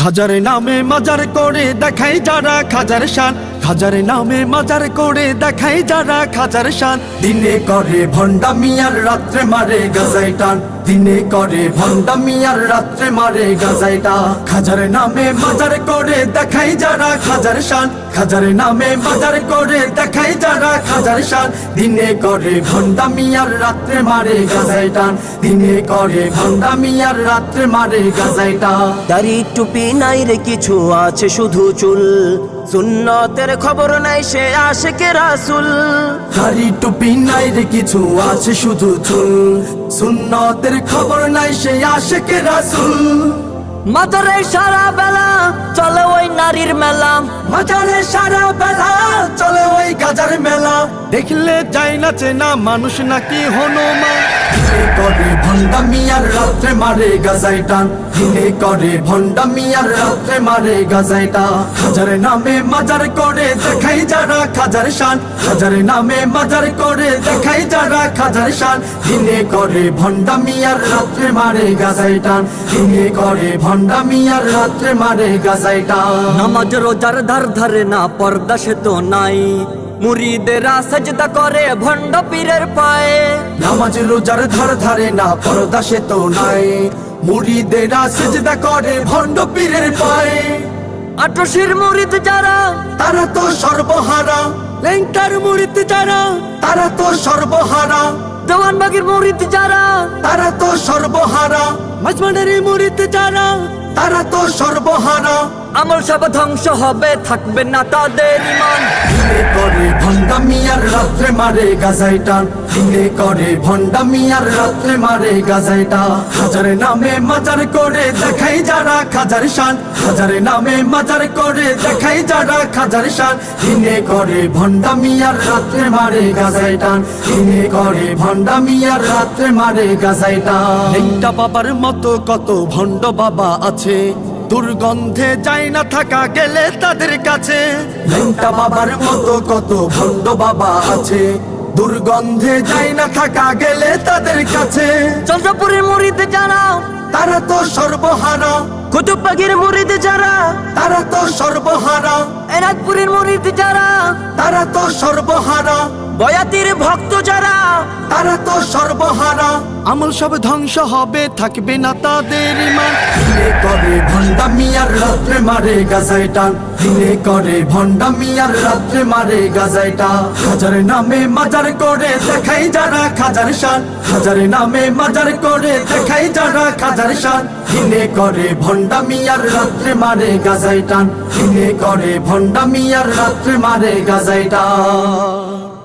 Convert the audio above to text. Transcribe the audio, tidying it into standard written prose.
খাজার নামে মাজার করে দেখাই যারা খাজার শান, খাজার নামে মাজার করে দেখাই যারা খাজার শান। দিনে করে ভণ্ডামি আর রাত্রে মারে গাজাই টান, দিনে করে ভণ্ডামি আর রাত্রে মারে গাজাই টান। খাজার নামে মাজার করে দেখাই যারা খাজার শান, খাজার নামে মাজার করে দেখাই যারা খাজার শান। দিনে করে ভণ্ডামি আর রাত্রে মারে গাজাই টান, দিনে করে ভণ্ডামি আর রাত্রে মারে গাজাই টান। দাড়ি টুপি নাই রে কিছু আছে শুধু চুল, সুন্নতের খবর নাই সে আশিকে রাসূল। দাড়ি টুপি নাই রে কিছু আছে শুধু চুল, সুন্নতের খবর নাই সে আশিকে রাসূল। মাজারে সারা বেলা চলে ওই নারীর মেলা, মাজারে সারা বেলা চলে ওই গাজার মেলা। দেখলে যায় না চেনা মানুষ নাকি হনুমান। দিনে করে ভণ্ডামি আর রাত্রে মারে গাজাই টান, দিনে করে ভণ্ডামি আর রাত্রে মারে গাজাই টান। খাজার নামে মাজার করে দেখাই যারা খাজার শান, খাজার নামে মাজার করে দেখাই যারা খাজার শান। দিনে করে ভণ্ডামি আর রাত্রে মারে গাজাই টান, দিনে করে ভণ্ডামি আর রাত্রে মারে গাজাই টান। নামাজ রোজার ধার ধারে না পর্দা সে তো নাই, মুরিদেরা সাজদা করে ভণ্ড পীরের পায়ে। নামাজ রোজার ধার ধারে না পর্দা সে তো নাই, মুরিদেরা সিজদা করে ভণ্ড পীরের পায়ে। আটশির মুরিদ যারা তারা তো সর্বহারা, লেংটার মুরিদ যারা তারা তো সর্বহারা, দেওয়ানবাগের মুরিদ যারা তারা তো সর্বহারা, মাঝমানের মুরিদ যারা তারা তো সর্বহারা। আমল সব ধ্বংস হবে থাকবে না তাদের ঈমান। দিনে করে ভণ্ডামি আর রাত্রে মারে গাজাই টান, দিনে করে ভণ্ডামি আর রাত্রে মারে গাজাই টান। খাজার নামে মাজার করে দেখাই যারা খাজার শান, খাজার নামে মাজার করে দেখাই যারা খাজার শান। দিনে করে ভণ্ডামি আর রাত্রে মারে গাজাই টান, দিনে করে ভণ্ডামি আর রাত্রে মারে গাজাই টান। একটা বাবার মতো কত ভণ্ড বাবা আছে, দুর্গন্ধে যায় না থাকা গেলে তাদের কাছে। লেংটা বাবার মতো কত ভণ্ড বাবা আছে, দুর্গন্ধে যায় না থাকা গেলে তাদের কাছে। চন্দ্রপুরের মুরিদ যারা তারা তো সর্বহারা, কুতুববাগের মুরিদ যারা তারা তো সর্বহারা, এনাদপুরের মুরিদ যারা তারা তো সর্বহারা, বয়াতির ভক্ত যারা তারা তো সর্বহারা। আমল সব ধ্বংস হবে থাকবে না তাদের ঈমান। দিনে করে ভণ্ডামি আর রাত্রে মারে গাজাই টান, দিনে করে ভণ্ডামি আর রাত্রে মারে গাজাই টান। খাজার নামে মাজার করে দেখাই যারা খাজার শান, খাজার নামে মাজার করে দেখাই যারা খাজার শান। দিনে করে ভণ্ডামি আর রাত্রে মারে গাজাই টান, দিনে করে ভণ্ডামি আর রাত্রে মারে গাজাই টান।